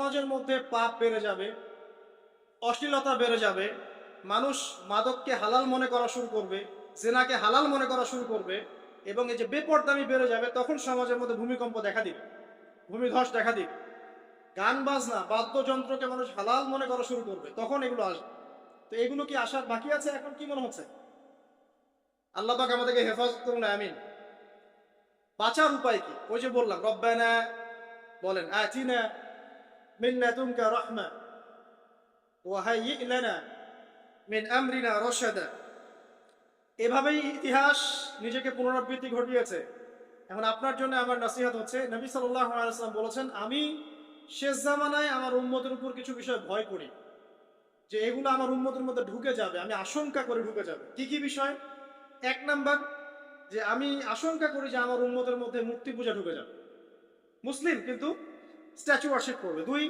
সমাজের মধ্যে পাপ বেড়ে যাবে, অশ্লীলতা বেড়ে যাবে, মানুষ মাদককে হালাল মনে করা শুরু করবে, জেনাকে হালাল মনে করা শুরু করবে, এবং এই যে বেপরদামি বেড়ে যাবে, তখন সমাজের মধ্যে ভূমিকম্প দেখা দিবে, ভূমিধস দেখা দিবে। গান বাজনা বাদ্যযন্ত্রকে মানুষ হালাল মনে করা শুরু করবে, তখন এগুলো আসবে। তো এগুলো কি আসার বাকি আছে? এখন কি মনে হচ্ছে? আল্লাহ পাক আমাদেরকে হেফাজত করুন, আমিন। বাঁচার উপায় কি? ওই যে বললাম, রব্বানা, বলেন আতিনা মিন লাদুনকা রাহমা ওয়া হাইয়্ লানা মিন আমরিনা রশাদা। এভাবেই ইতিহাস নিজেকে পুনরাবৃত্তি ঘটিয়েছে। এখন আপনার জন্য আমার নসিহত হচ্ছে, নবী সাল্লাল্লাহু আলাইহি ওয়াসাল্লাম বলেছেন, আমি শেষ জামানায় আমার উম্মতের উপর কিছু বিষয় ভয় করি, যে এগুলো আমার উম্মতের মধ্যে ঢুকে যাবে, আমি আশঙ্কা করে ঢুকে যাবে। কি কি বিষয়? এক নাম্বার, যে আমি আশঙ্কা করি যে আমার উম্মতের মধ্যে মূর্তি পূজা ঢুকে যাবে, মুসলিম কিন্তু স্ট্যাচু ওয়ার্শিপ করবে। দুই,